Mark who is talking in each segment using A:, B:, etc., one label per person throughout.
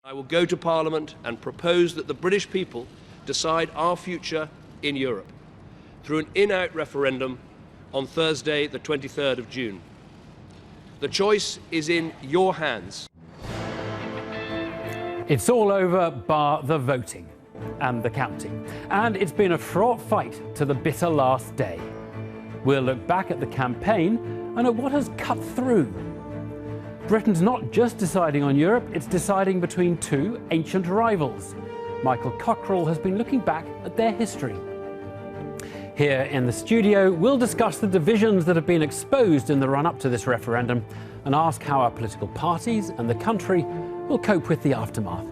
A: I will go to Parliament and propose that the British people decide our future in Europe through an in-out referendum on Thursday, the 23rd of June. The choice is in your hands.
B: It's all over bar the voting and the counting. And it's been a fraught fight to the bitter last day. We'll look back at the campaign and at what has cut through. Britain's not just deciding on Europe, it's deciding between two ancient rivals. Michael Cockrell has been looking back at their history. Here in the studio, we'll discuss the divisions that have been exposed in the run-up to this referendum and ask how our political parties and the country will cope with the aftermath.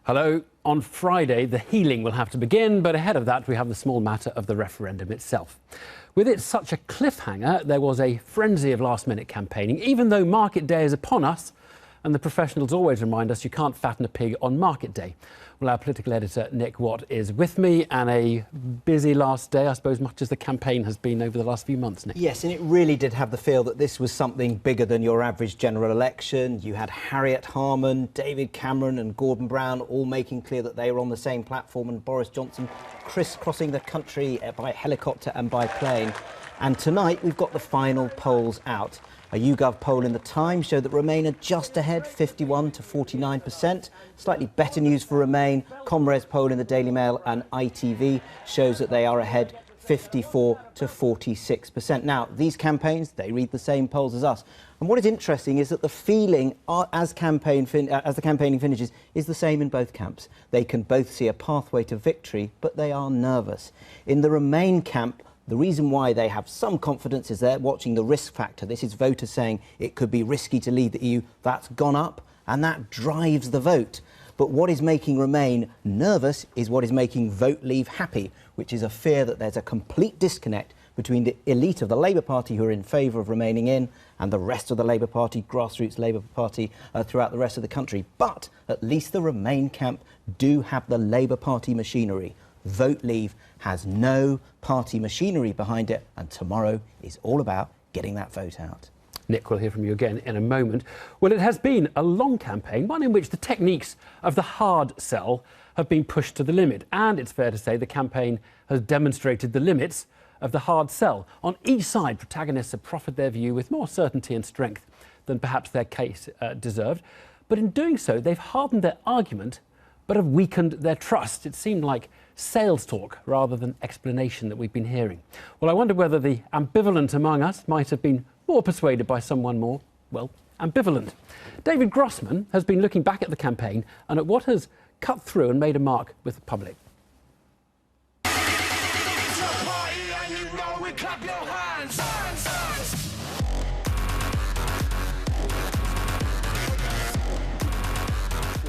B: Hello. On Friday, the healing will have to begin, but ahead of that, we have the small matter of the referendum itself. With it such a cliffhanger, there was a frenzy of last-minute campaigning, even though market day is upon us, and the professionals always remind us you can't fatten a pig on market day. Well, our political editor, Nick Watt, is with me, and a busy last day, I suppose, much as the campaign has been over the last few months, Nick.
C: Yes, and it really did have the feel that this was something bigger than your average general election. You had Harriet Harman, David Cameron and Gordon Brown all making clear that they were on the same platform, and Boris Johnson crisscrossing the country by helicopter and by plane. And tonight, we've got the final polls out. A YouGov poll in The Times showed that Remain are just ahead, 51 to 49%. Slightly better news for Remain. Comres poll in the Daily Mail and ITV shows that they are ahead, 54 to 46%. Now, these campaigns, they read the same polls as us. And what is interesting is that the feeling as the campaigning finishes is the same in both camps. They can both see a pathway to victory, but they are nervous. In the Remain camp, the reason why they have some confidence is they're watching the risk factor. This is voters saying it could be risky to leave the EU. That's gone up, and that drives the vote. But what is making Remain nervous is what is making Vote Leave happy, which is a fear that there's a complete disconnect between the elite of the Labour Party, who are in favour of remaining in, and the rest of the Labour Party, grassroots Labour Party, throughout the rest of the country. But at least the Remain camp do have the Labour Party machinery. Vote Leave has no party machinery behind it, and tomorrow is all about getting that vote out.
B: Nick, we'll hear from you again in a moment. Well, it has been a long campaign, one in which the techniques of the hard sell have been pushed to the limit. And it's fair to say the campaign has demonstrated the limits of the hard sell. On each side, protagonists have proffered their view with more certainty and strength than perhaps their case deserved. But in doing so, they've hardened their argument, but have weakened their trust. It seemed like sales talk rather than explanation that we've been hearing. Well, I wonder whether the ambivalent among us might have been more persuaded by someone more, well, ambivalent. David Grossman has been looking back at the campaign and at what has cut through and made a mark with the public.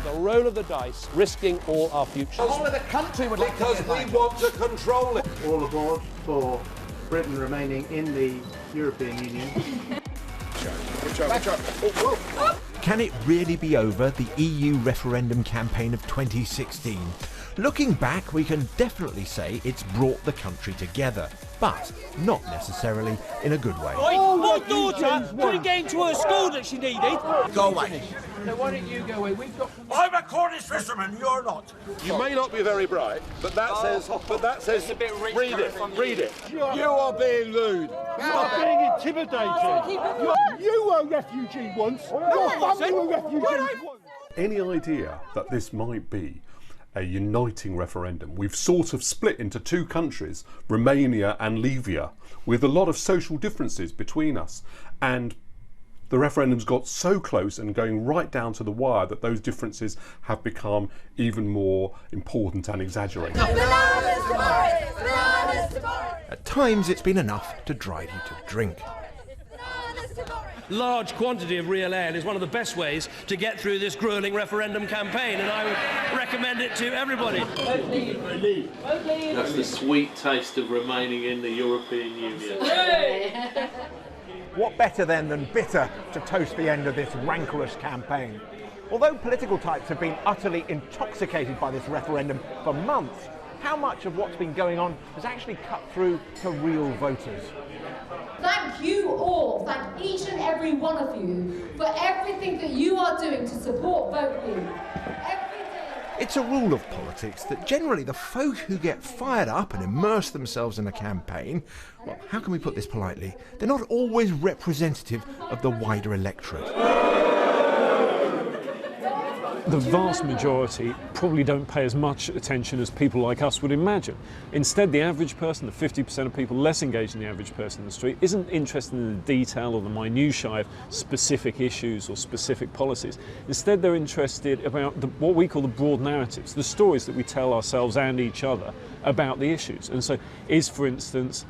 A: A roll of the dice, risking all our future.
D: All of the country would like
A: because we want to control it.
E: All aboard for Britain remaining in the European Union.
F: Can it really be over, the EU referendum campaign of 2016? Looking back, we can definitely say it's brought the country together, but not necessarily in a good way.
G: My daughter couldn't get into her school that she needed.
F: Go away.
A: So why don't you go away? We've got...
F: I'm a Cornish fisherman, you're not.
H: You may not be very bright, but that says, read it. You are being lewd.
E: You are being intimidating. You were a refugee once. Your family were refugees once.
H: Any idea that this might be a uniting referendum? We've sort of split into two countries, Romania and Libya, with a lot of social differences between us. And the referendum's got so close and going right down to the wire that those differences have become even more important and exaggerated.
F: At times, it's been enough to drive you to drink.
A: Large quantity of real ale is one of the best ways to get through this gruelling referendum campaign, and I would recommend it to everybody.
I: That's the sweet taste of remaining in the European Union.
D: What better then than bitter to toast the end of this rancorous campaign? Although political types have been utterly intoxicated by this referendum for months,
F: how much of what's been going on has actually cut through to real voters.
J: Thank you all, thank each and every one of you for everything that you are doing to support Vote Leave.
F: It's a rule of politics that generally the folk who get fired up and immerse themselves in a campaign, well, how can we put this politely? They're not always representative of the wider electorate.
K: The vast majority probably don't pay as much attention as people like us would imagine. Instead, the average person, the 50% of people less engaged than the average person in the street, isn't interested in the detail or the minutiae of specific issues or specific policies. Instead, they're interested about what we call the broad narratives, the stories that we tell ourselves and each other about the issues. And so is, for instance,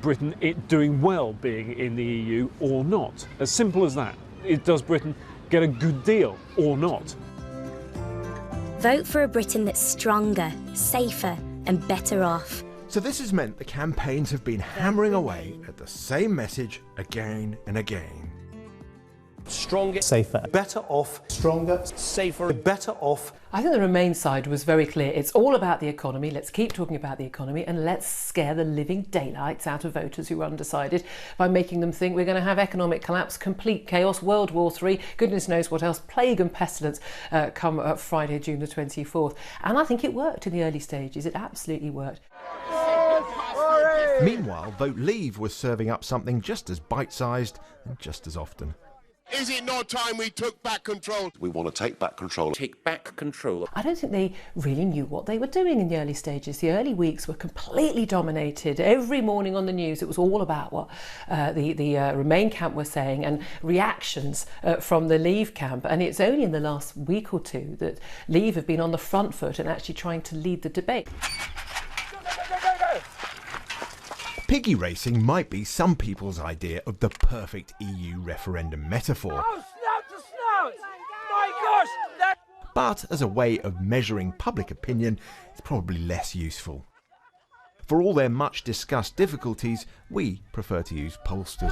K: Britain doing well being in the EU or not? As simple as that. Does Britain get a good deal or not?
L: Vote for a Britain that's stronger, safer and better off.
F: So this has meant the campaigns have been hammering away at the same message again and again.
A: Stronger,
C: safer, better off, stronger, safer, better off.
M: I think the Remain side was very clear. It's all about the economy. Let's keep talking about the economy and let's scare the living daylights out of voters who are undecided by making them think we're going to have economic collapse, complete chaos, World War III, goodness knows what else, plague and pestilence come Friday, June the 24th. And I think it worked in the early stages. It absolutely worked.
F: Meanwhile, Vote Leave was serving up something just as bite-sized and just as often.
N: Is it not time we took back control? We want to take back control. Take back control.
M: I don't think they really knew what they were doing in the early stages. The early weeks were completely dominated. Every morning on the news, it was all about what the Remain camp were saying and reactions from the Leave camp. And it's only in the last week or two that Leave have been on the front foot and actually trying to lead the debate.
F: Piggy racing might be some people's idea of the perfect EU referendum metaphor.
G: Oh, snout to snout! My gosh, that...
F: But as a way of measuring public opinion, it's probably less useful. For all their much discussed difficulties, we prefer to use pollsters.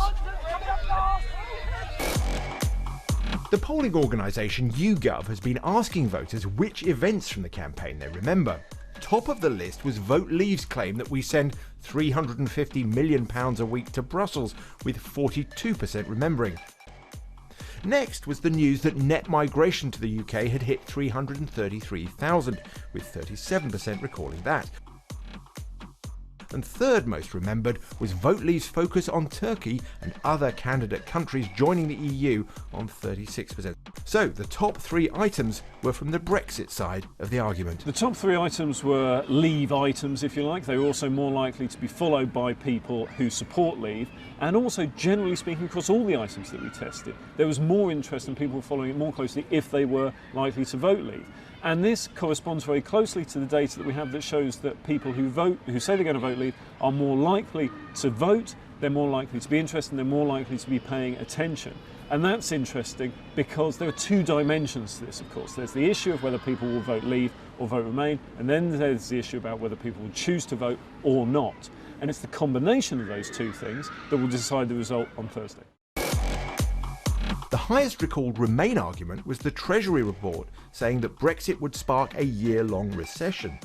F: The polling organisation YouGov has been asking voters which events from the campaign they remember. Top of the list was Vote Leave's claim that we send £350 million a week to Brussels, with 42% remembering. Next was the news that net migration to the UK had hit 333,000, with 37% recalling that. And third most remembered was Vote Leave's focus on Turkey and other candidate countries joining the EU on 36%. So the top three items were from the Brexit side of the argument.
K: The top three items were Leave items, if you like. They were also more likely to be followed by people who support Leave, and also, generally speaking, across all the items that we tested, there was more interest in people following it more closely if they were likely to vote Leave. And this corresponds very closely to the data that we have that shows that people who say they're going to vote Leave are more likely to vote, they're more likely to be interested, and they're more likely to be paying attention. And that's interesting because there are two dimensions to this, of course. There's the issue of whether people will vote Leave or vote Remain, and then there's the issue about whether people will choose to vote or not. And it's the combination of those two things that will decide the result on Thursday.
F: The highest recalled Remain argument was the Treasury report, saying that Brexit would spark a year-long recession.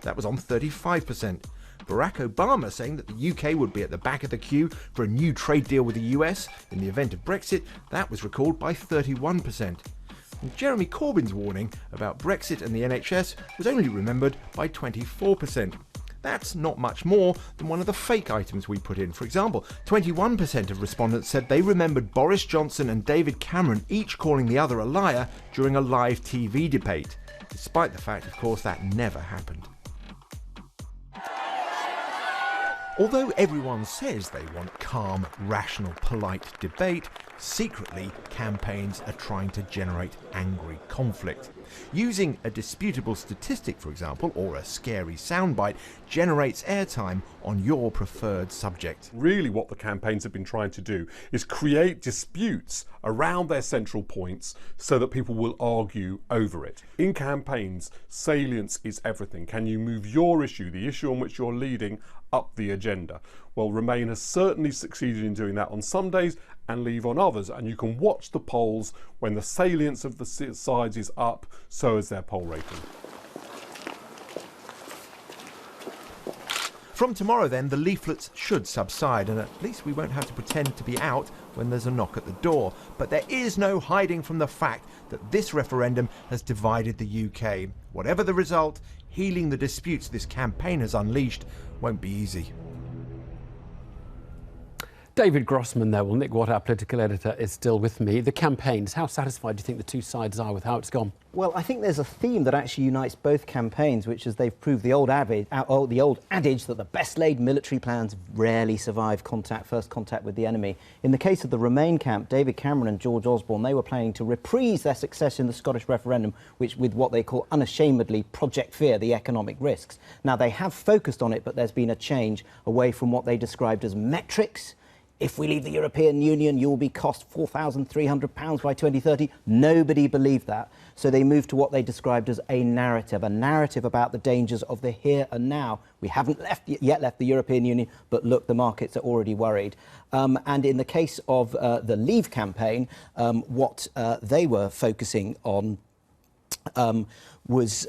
F: That was on 35%. Barack Obama saying that the UK would be at the back of the queue for a new trade deal with the US in the event of Brexit. That was recalled by 31%. And Jeremy Corbyn's warning about Brexit and the NHS was only remembered by 24%. That's not much more than one of the fake items we put in. For example, 21% of respondents said they remembered Boris Johnson and David Cameron each calling the other a liar during a live TV debate, despite the fact, of course, that never happened. Although everyone says they want calm, rational, polite debate, secretly campaigns are trying to generate angry conflict. Using a disputable statistic, for example, or a scary soundbite, generates airtime on your preferred subject.
H: Really what the campaigns have been trying to do is create disputes around their central points so that people will argue over it. In campaigns, salience is everything. Can you move your issue, the issue on which you're leading, up the agenda? Well, Remain has certainly succeeded in doing that on some days and Leave on others, and you can watch the polls when the salience of the sides is up, so is their poll rating.
F: From tomorrow then, the leaflets should subside, and at least we won't have to pretend to be out when there's a knock at the door. But there is no hiding from the fact that this referendum has divided the UK. Whatever the result, healing the disputes this campaign has unleashed won't be easy.
B: David Grossman there. Well, Nick Watt, our political editor, is still with me. The campaigns, how satisfied do you think the two sides are with how it's gone?
C: Well, I think there's a theme that actually unites both campaigns, which is they've proved the old adage that the best-laid military plans rarely survive first contact with the enemy. In the case of the Remain camp, David Cameron and George Osborne, they were planning to reprise their success in the Scottish referendum, which with what they call unashamedly Project Fear, the economic risks. Now, they have focused on it, but there's been a change away from what they described as metrics. If we leave the European Union, you will be cost £4,300 by 2030. Nobody believed that. So they moved to what they described as a narrative about the dangers of the here and now. We haven't yet left the European Union, but look, the markets are already worried. And in the case of the Leave campaign, what they were focusing on was...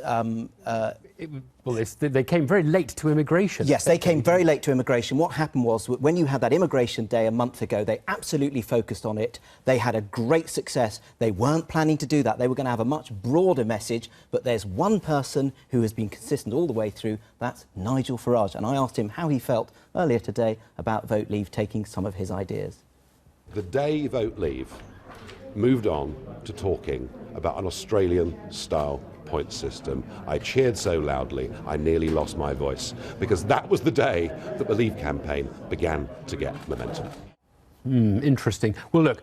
B: they came very late to immigration.
C: Yes, they came very late to immigration. What happened was, when you had that immigration day a month ago, they absolutely focused on it. They had a great success. They weren't planning to do that. They were going to have a much broader message, but there's one person who has been consistent all the way through. That's Nigel Farage. And I asked him how he felt earlier today about Vote Leave taking some of his ideas.
N: The day Vote Leave moved on to talking about an Australian-style point system, I cheered so loudly I nearly lost my voice, because that was the day that the Leave campaign began to get momentum.
B: Interesting. Well, look,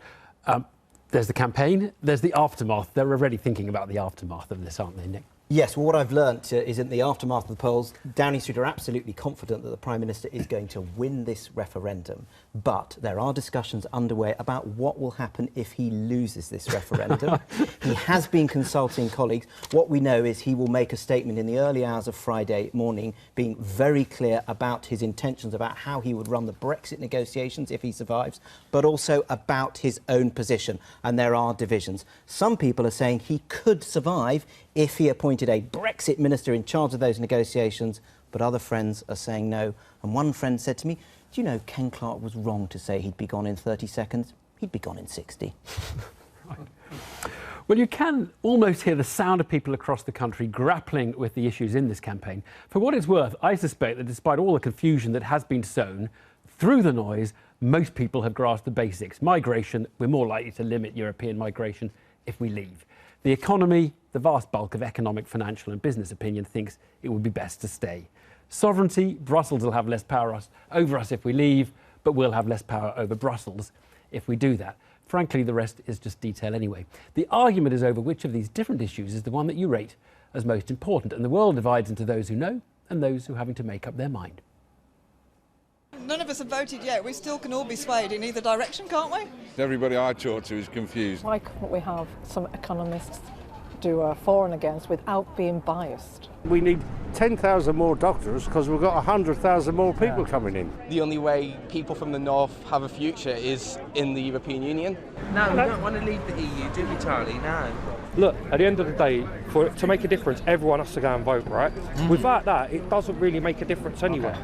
B: there's the campaign, there's the aftermath. They're already thinking about the aftermath of this, aren't they, Nick?
C: Yes, well, what I've learnt is in the aftermath of the polls, Downing Street are absolutely confident that the Prime Minister is going to win this referendum. But there are discussions underway about what will happen if he loses this referendum. He has been consulting colleagues. What we know is he will make a statement in the early hours of Friday morning, being very clear about his intentions, about how he would run the Brexit negotiations if he survives, but also about his own position. And there are divisions. Some people are saying he could survive if he appointed a Brexit minister in charge of those negotiations, but other friends are saying no. And one friend said to me, do you know Ken Clarke was wrong to say he'd be gone in 30 seconds? He'd be gone in 60.
B: Right. Well, you can almost hear the sound of people across the country grappling with the issues in this campaign. For what it's worth, I suspect that despite all the confusion that has been sown, through the noise, most people have grasped the basics. Migration, we're more likely to limit European migration if we leave. The economy, the vast bulk of economic, financial and business opinion thinks it would be best to stay. Sovereignty, Brussels will have less power over us if we leave, but we'll have less power over Brussels if we do that. Frankly, the rest is just detail anyway. The argument is over which of these different issues is the one that you rate as most important, and the world divides into those who know and those who are having to make up their mind.
O: None of us have voted yet. We still can all be swayed in either direction, can't we?
P: Everybody I talk to is confused.
Q: Why couldn't we have some economists do a for and against without being biased?
R: We need 10,000 more doctors because we've got 100,000 more people coming in.
S: The only way people from the north have a future is in the European Union.
T: No, we don't want to leave the EU, do we, Charlie? No.
U: Look, at the end of the day, to make a difference, everyone has to go and vote, right? Without that, it doesn't really make a difference anyway.
B: Okay.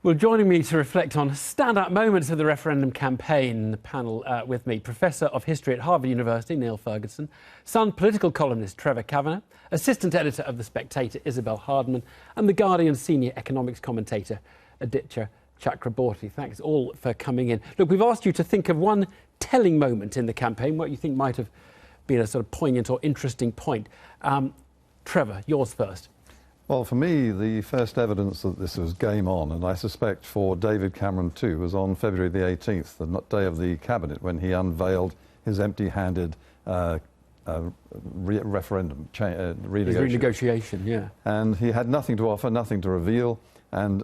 B: Well, joining me to reflect on standout moments of the referendum campaign, the panel with me, Professor of History at Harvard University, Neil Ferguson, Sun political columnist Trevor Kavanagh, Assistant Editor of The Spectator, Isabel Hardman, and The Guardian Senior Economics Commentator, Aditya Chakraborty. Thanks all for coming in. Look, we've asked you to think of one telling moment in the campaign, what you think might have been a sort of poignant or interesting point. Trevor, yours first.
V: Well, for me, the first evidence that this was game on, and I suspect for David Cameron too, was on February the 18th, the day of the Cabinet, when he unveiled his empty-handed referendum
B: renegotiation, yeah.
V: And he had nothing to offer, nothing to reveal, and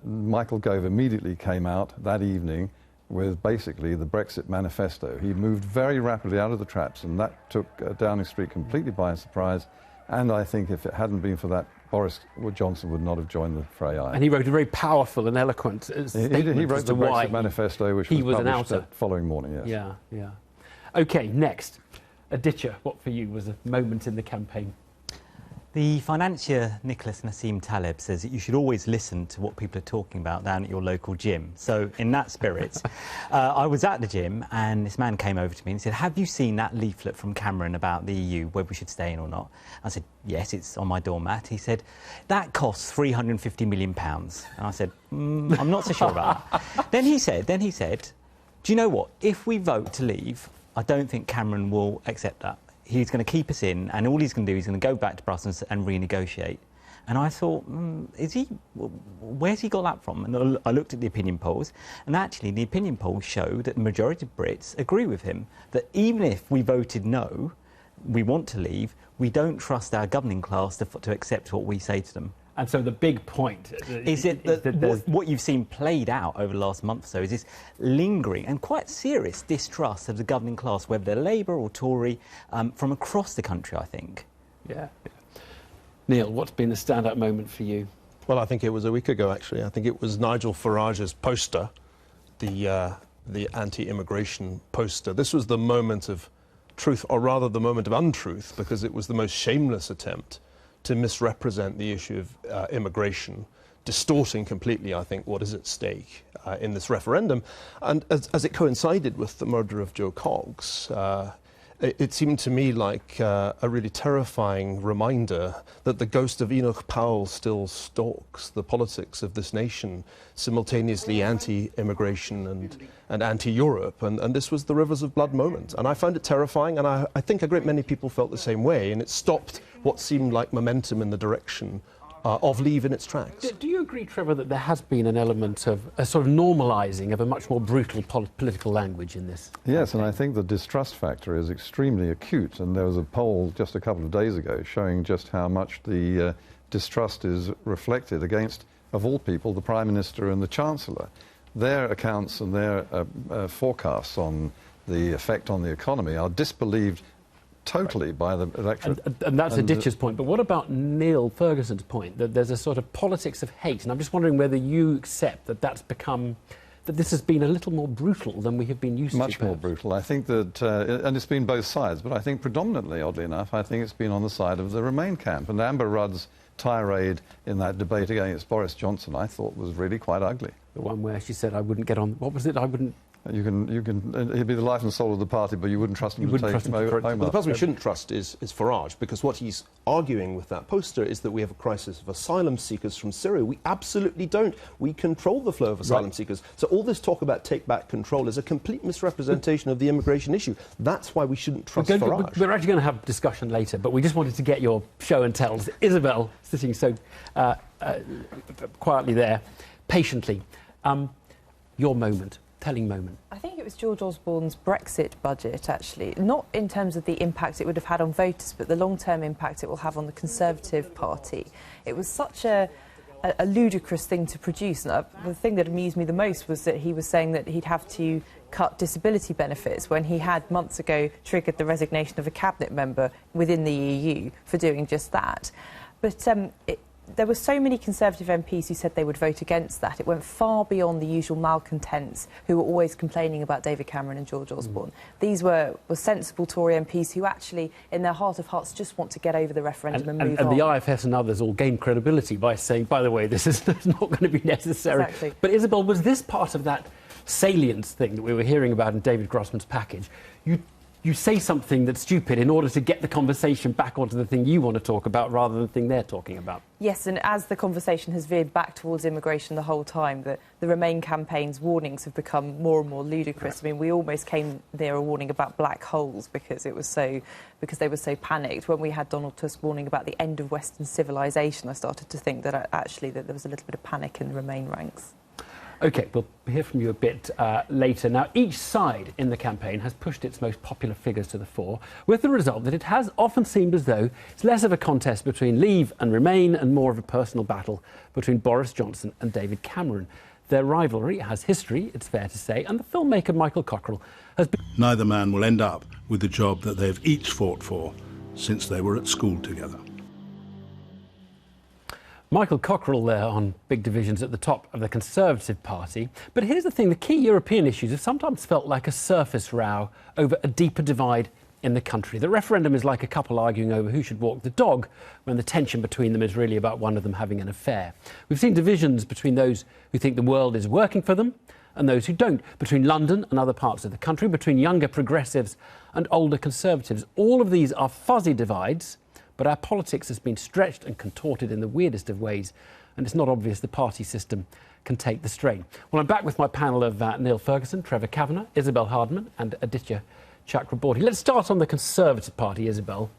V: Michael Gove immediately came out that evening with basically the Brexit manifesto. He moved very rapidly out of the traps, and that took Downing Street completely by surprise. And I think if it hadn't been for that, Boris Johnson would not have joined the fray either.
B: And he wrote a very powerful and eloquent statement.
V: He wrote the Brexit manifesto, which was published the following morning, yes.
B: Yeah, yeah. OK, next. Aditya, what for you was a moment in the campaign?
E: The financier Nicholas Nassim Taleb says that you should always listen to what people are talking about down at your local gym. So in that spirit, I was at the gym and this man came over to me and said, have you seen that leaflet from Cameron about the EU, whether we should stay in or not? I said, yes, it's on my doormat. He said, that costs £350 million. And I said, I'm not so sure about that. Then he said, do you know what? If we vote to leave, I don't think Cameron will accept that. He's going to keep us in, and all he's going to do is going to go back to Brussels and renegotiate. And I thought, where's he got that from? And I looked at the opinion polls, and actually the opinion polls show that the majority of Brits agree with him, that even if we voted no, we want to leave, we don't trust our governing class to accept what we say to them.
B: And so the big point
E: is that what you've seen played out over the last month or so is this lingering and quite serious distrust of the governing class, whether they're Labour or Tory, from across the country, I think.
B: Yeah. Neil, what's been the standout moment for you?
I: Well, I think it was a week ago, actually. I think it was Nigel Farage's poster, the anti-immigration poster. This was the moment of truth, or rather the moment of untruth, because it was the most shameless attempt to misrepresent the issue of immigration, distorting completely, I think, what is at stake in this referendum. And as it coincided with the murder of Joe Cox, it seemed to me like a really terrifying reminder that the ghost of Enoch Powell still stalks the politics of this nation, simultaneously anti-immigration and anti-Europe. And this was the Rivers of Blood moment. And I found it terrifying, and I think a great many people felt the same way, and it stopped what seemed like momentum in the direction of leave in its tracks.
B: Do you agree, Trevor, that there has been an element of a sort of normalising of a much more brutal political language in this?
V: Yes, and I think the distrust factor is extremely acute, and there was a poll just a couple of days ago showing just how much the distrust is reflected against, of all people, the Prime Minister and the Chancellor. Their accounts and their forecasts on the effect on the economy are disbelieved totally by the electorate.
B: And that's a Ditch's point. But what about Neil Ferguson's point, that there's a sort of politics of hate? And I'm just wondering whether you accept that that's become, that this has been a little more brutal than we have been used to.
V: Much more brutal. I think that, and it's been both sides, but I think predominantly, oddly enough, I think it's been on the side of the Remain camp. And Amber Rudd's tirade in that debate against Boris Johnson, I thought, was really quite ugly.
B: The one where she said, I wouldn't get on, what was it? I wouldn't...
V: You can. He'd be the life and soul of the party, but you wouldn't trust him to take him home.
I: But the person we shouldn't trust is Farage, because what he's arguing with that poster is that we have a crisis of asylum seekers from Syria. We absolutely don't. We control the flow of asylum seekers. So all this talk about take back control is a complete misrepresentation of the immigration issue. That's why we shouldn't trust Farage.
B: We're actually going to have a discussion later, but we just wanted to get your show and tells. Isabel, sitting so quietly there, patiently. Your moment. Telling moment.
W: I think it was George Osborne's Brexit budget, actually, not in terms of the impact it would have had on voters, but the long-term impact it will have on the Conservative Party. It was such a ludicrous thing to produce. And the thing that amused me the most was that he was saying that he'd have to cut disability benefits when he had months ago triggered the resignation of a cabinet member within the EU for doing just that. But there were so many Conservative MPs who said they would vote against that. It went far beyond the usual malcontents who were always complaining about David Cameron and George Osborne. These were sensible Tory MPs who actually, in their heart of hearts, just want to get over the referendum and move on.
B: And the IFS and others all gained credibility by saying, by the way, this is not going to be necessary.
W: Exactly.
B: But Isabel, was this part of that salience thing that we were hearing about in David Grossman's package? You say something that's stupid in order to get the conversation back onto the thing you want to talk about rather than the thing they're talking about.
W: Yes, and as the conversation has veered back towards immigration the whole time, the Remain campaign's warnings have become more and more ludicrous. I mean, we almost came near a warning about black holes because they were so panicked. When we had Donald Tusk warning about the end of Western civilization, I started to think that actually that there was a little bit of panic in the Remain ranks.
B: OK, we'll hear from you a bit later. Now, each side in the campaign has pushed its most popular figures to the fore, with the result that it has often seemed as though it's less of a contest between Leave and Remain and more of a personal battle between Boris Johnson and David Cameron. Their rivalry has history, it's fair to say, and the filmmaker Michael Cockerell has been...
X: Neither man will end up with the job that they've each fought for since they were at school together.
B: Michael Cockerell there on big divisions at the top of the Conservative Party. But here's the thing, the key European issues have sometimes felt like a surface row over a deeper divide in the country. The referendum is like a couple arguing over who should walk the dog when the tension between them is really about one of them having an affair. We've seen divisions between those who think the world is working for them and those who don't, between London and other parts of the country, between younger progressives and older conservatives. All of these are fuzzy divides, but our politics has been stretched and contorted in the weirdest of ways, and it's not obvious the party system can take the strain. Well, I'm back with my panel of Neil Ferguson, Trevor Kavanagh, Isabel Hardman and Aditya Chakraborty. Let's start on the Conservative Party, Isabel.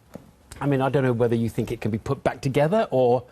B: I mean, I don't know whether you think it can be put back together, or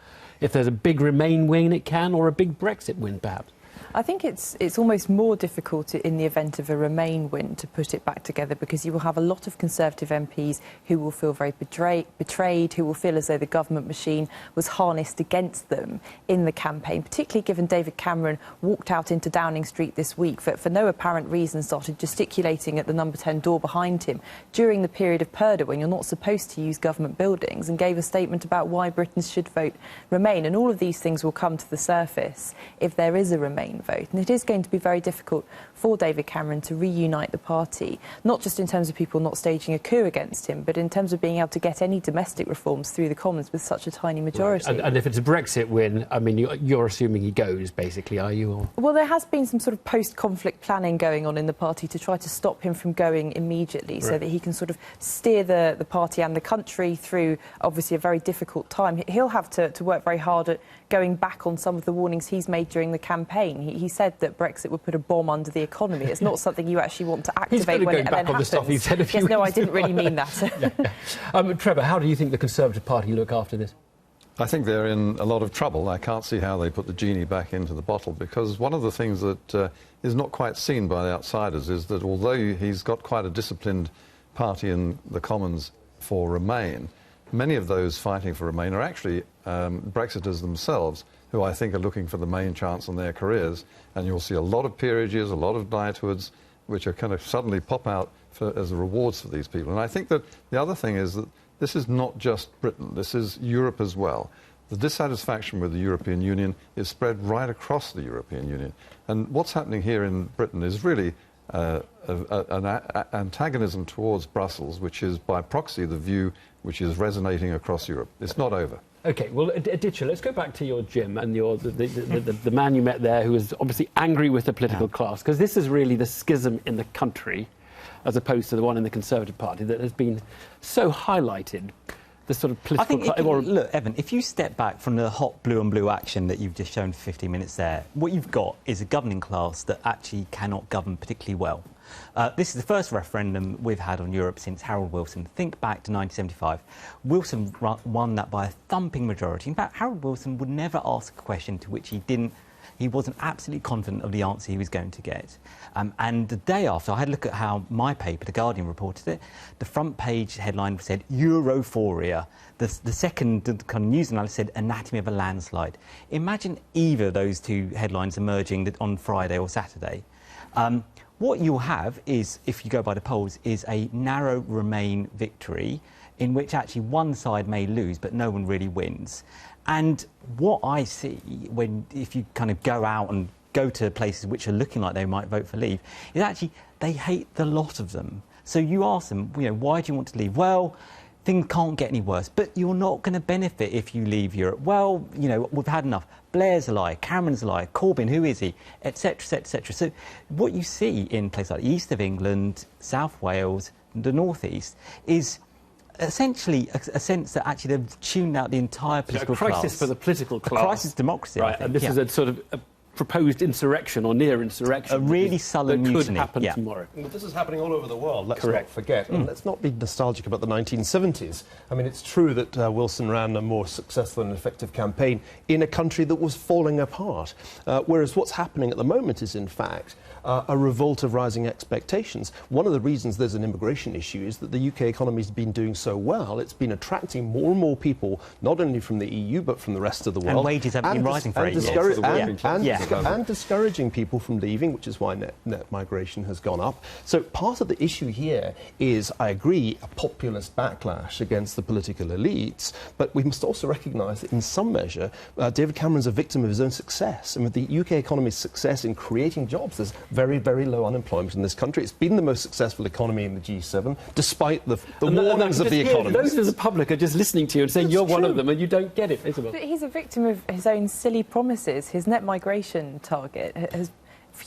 B: if there's a big Remain win it can, or a big Brexit win perhaps.
W: I think it's almost more difficult in the event of a Remain win to put it back together, because you will have a lot of Conservative MPs who will feel very betrayed, who will feel as though the government machine was harnessed against them in the campaign, particularly given David Cameron walked out into Downing Street this week for no apparent reason, started gesticulating at the number 10 door behind him during the period of Purdah when you're not supposed to use government buildings, and gave a statement about why Britons should vote Remain. And all of these things will come to the surface if there is a Remain vote. And it is going to be very difficult for David Cameron to reunite the party, not just in terms of people not staging a coup against him, but in terms of being able to get any domestic reforms through the Commons with such a tiny majority.
B: Right. And if it's a Brexit win, I mean, you're assuming he goes, basically, are you? Or?
W: Well, there has been some sort of post-conflict planning going on in the party to try to stop him from going immediately, so that he can sort of steer the party and the country through, obviously, a very difficult time. He'll have to work very hard at going back on some of the warnings he's made during the campaign. He said that Brexit would put a bomb under the economy. It's not something you actually want to activate when it then happens.
B: The stuff he said a few
W: yes, no, I
B: weeks
W: didn't really mean that.
B: Trevor, how do you think the Conservative Party look after this?
V: I think they're in a lot of trouble. I can't see how they put the genie back into the bottle, because one of the things that is not quite seen by the outsiders is that although he's got quite a disciplined party in the Commons for Remain, many of those fighting for Remain are actually Brexiters themselves, who I think are looking for the main chance on their careers. And you'll see a lot of peerages, a lot of knighthoods, which are kind of suddenly pop out as the rewards for these people. And I think that the other thing is that this is not just Britain, this is Europe as well. The dissatisfaction with the European Union is spread right across the European Union. And what's happening here in Britain is really an antagonism towards Brussels, which is by proxy the view which is resonating across Europe. It's not over.
B: OK, well, Aditya, let's go back to your Jim and the man you met there who was obviously angry with the political class, because this is really the schism in the country, as opposed to the one in the Conservative Party that has been so highlighted. The sort of political...
E: Look, Evan, if you step back from the hot blue and blue action that you've just shown for 15 minutes there, what you've got is a governing class that actually cannot govern particularly well. This is the first referendum we've had on Europe since Harold Wilson. Think back to 1975. Wilson won that by a thumping majority. In fact, Harold Wilson would never ask a question to which he wasn't absolutely confident of the answer he was going to get. And the day after, I had a look at how my paper, The Guardian, reported it. The front page headline said, Europhoria. The second kind of news analyst said, Anatomy of a Landslide. Imagine either of those two headlines emerging on Friday or Saturday. What you'll have is, if you go by the polls, is a narrow Remain victory in which actually one side may lose, but no one really wins. And what I see if you kind of go out and go to places which are looking like they might vote for leave, is actually they hate the lot of them. So you ask them, why do you want to leave? Well, things can't get any worse, but you're not going to benefit if you leave Europe. Well, we've had enough. Blair's a liar, Cameron's a liar, Corbyn, who is he, etc., etc. So what you see in places like the east of England, South Wales, the North East, is essentially a sense that actually they've tuned out the entire political class.
B: A crisis for the political class.
E: A crisis of democracy,
B: right, I think. And this is a sort of a proposed insurrection or near insurrection.
E: A really sullen mutiny.
B: That could happen tomorrow.
I: Well, this is happening all over the world, let's not forget. And let's not be nostalgic about the 1970s. I mean, it's true that Wilson ran a more successful and effective campaign in a country that was falling apart. Whereas what's happening at the moment is, in fact, a revolt of rising expectations. One of the reasons there's an immigration issue is that the UK economy has been doing so well. It's been attracting more and more people, not only from the EU, but from the rest of the world.
E: And wages haven't been rising for 8 years.
I: and discouraging people from leaving, which is why net migration has gone up. So part of the issue here is, I agree, a populist backlash against the political elites, but we must also recognise that in some measure, David Cameron's a victim of his own success. I mean, the UK economy's success in creating jobs, there's very, very low unemployment in this country. It's been the most successful economy in the G7, despite the warnings of the economists.
B: Those of the public are just listening to you and saying you're one of them and you don't get it, Isabel.
W: But he's a victim of his own silly promises. His net migration target has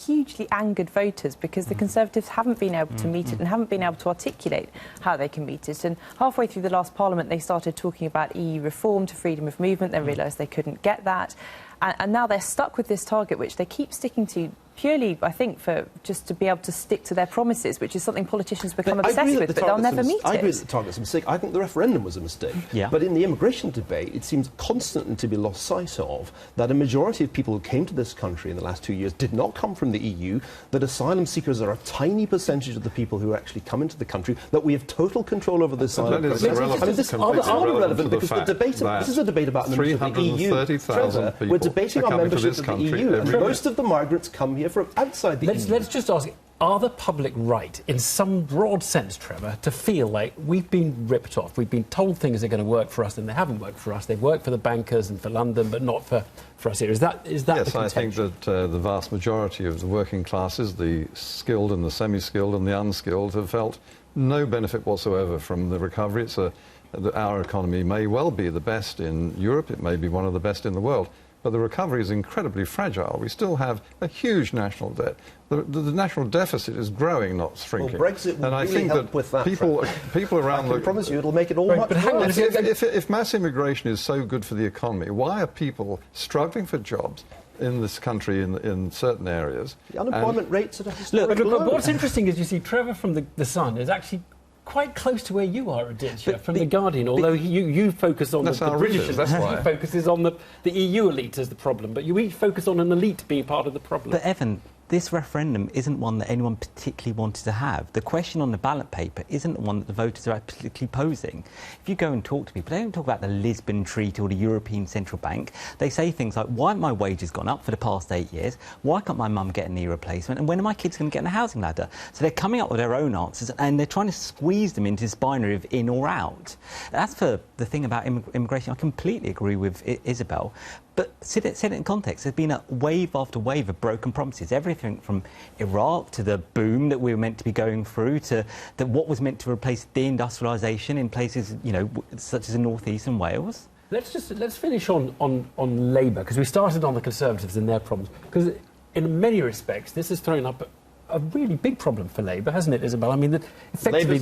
W: hugely angered voters because the Conservatives haven't been able to meet it and haven't been able to articulate how they can meet it. And halfway through the last Parliament, they started talking about EU reform to freedom of movement. They realised they couldn't get that. And now they're stuck with this target, which they keep sticking to purely, I think, for just to be able to stick to their promises, which is something politicians become obsessed with, but they'll never meet it.
I: I agree that the target's a mistake. I think the referendum was a mistake.
E: Yeah.
I: But in the immigration debate, it seems constantly to be lost sight of that a majority of people who came to this country in the last 2 years did not come from the EU, that asylum seekers are a tiny percentage of the people who actually come into the country, that we have total control over the asylum process. This is irrelevant because the debate, this is a debate about membership of the EU. We're debating our membership of the EU, and most of the migrants come here from outside the EU.
B: Let's just ask, are the public right, in some broad sense, Trevor, to feel like we've been ripped off? We've been told things are going to work for us and they haven't worked for us. They've worked for the bankers and for London, but not for us here. Is that
V: yes,
B: the
V: contention?
B: I
V: think that the vast majority of the working classes, the skilled and the semi-skilled and the unskilled, have felt no benefit whatsoever from the recovery. It's our economy may well be the best in Europe. It may be one of the best in the world. But the recovery is incredibly fragile. We still have a huge national debt. The national deficit is growing, not shrinking.
I: Well, Brexit will really help with that.
V: People around
I: I promise you it'll make it all much worse.
V: If mass immigration is so good for the economy, why are people struggling for jobs in this country in certain areas?
I: The unemployment rates at a historic low.
B: But what's interesting is you see Trevor from the Sun is actually quite close to where you are, Aditya, from The Guardian, although you focus on the British,
V: that's why.
B: he focuses on the EU elite as the problem, but you each focus on an elite being part of the problem.
E: But Evan, this referendum isn't one that anyone particularly wanted to have. The question on the ballot paper isn't one that the voters are particularly posing. If you go and talk to people, they don't talk about the Lisbon Treaty or the European Central Bank. They say things like, why have my wages gone up for the past 8 years? Why can't my mum get a knee replacement? And when are my kids going to get on a housing ladder? So they're coming up with their own answers and they're trying to squeeze them into this binary of in or out. As for the thing about immigration, I completely agree with Isabel. But set it in context. There's been a wave after wave of broken promises. Everything from Iraq to the boom that we were meant to be going through to what was meant to replace deindustrialisation in places, such as the North East and Wales.
B: Let's finish on Labour, because we started on the Conservatives and their problems. Because in many respects, this has thrown up a really big problem for Labour, hasn't it, Isabel? I mean, effectively,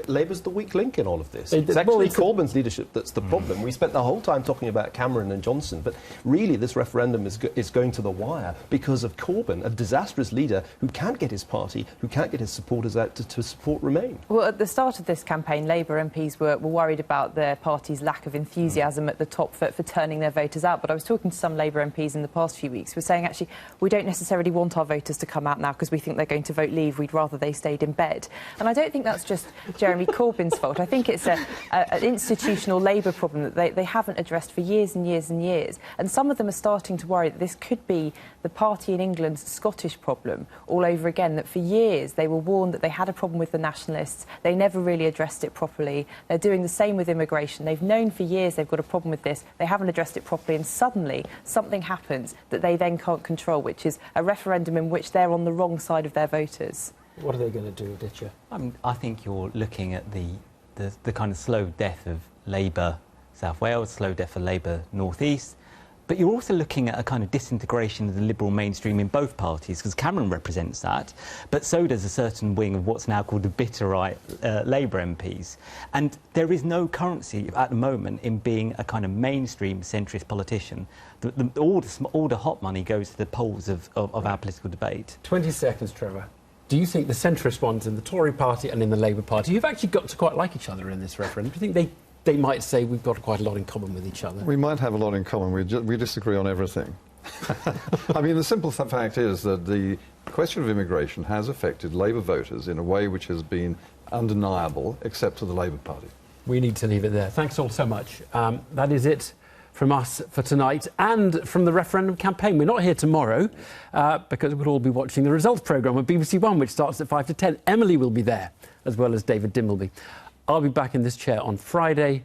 I: Labour's the weak link in all of this. It's actually Corbyn's leadership that's the problem. We spent the whole time talking about Cameron and Johnson, but really this referendum is going to the wire because of Corbyn, a disastrous leader who can't get his party, who can't get his supporters out to support Remain.
W: Well, at the start of this campaign, Labour MPs were worried about their party's lack of enthusiasm at the top for turning their voters out. But I was talking to some Labour MPs in the past few weeks who were saying, actually, we don't necessarily want our voters to come out now because we think they're going to vote leave. We'd rather they stayed in bed. And I don't think that's just Jeremy Corbyn's fault. I think it's an institutional Labour problem that they haven't addressed for years and years and years. And some of them are starting to worry that this could be the party in England's Scottish problem all over again, that for years they were warned that they had a problem with the nationalists. They never really addressed it properly. They're doing the same with immigration. They've known for years they've got a problem with this. They haven't addressed it properly, and suddenly something happens that they then can't control, which is a referendum in which they're on the wrong side of their voters.
B: What are they going to do, Aditya?
E: I think you're looking at the kind of slow death of Labour South Wales, slow death of Labour North East, but you're also looking at a kind of disintegration of the liberal mainstream in both parties, because Cameron represents that, but so does a certain wing of what's now called the bitter right Labour MPs. And there is no currency at the moment in being a kind of mainstream centrist politician. All the hot money goes to the polls of our political debate.
B: 20 seconds, Trevor. Do you think the centrist ones in the Tory party and in the Labour Party, who've actually got to quite like each other in this referendum, do you think they might say we've got quite a lot in common with each other?
V: We might have a lot in common. We disagree on everything. I mean, the simple fact is that the question of immigration has affected Labour voters in a way which has been undeniable, except to the Labour Party.
B: We need to leave it there. Thanks all so much. That is it from us for tonight and from the referendum campaign. We're not here tomorrow because we'll all be watching the results programme on BBC One, which starts at 5 to 10. Emily will be there, as well as David Dimbleby. I'll be back in this chair on Friday.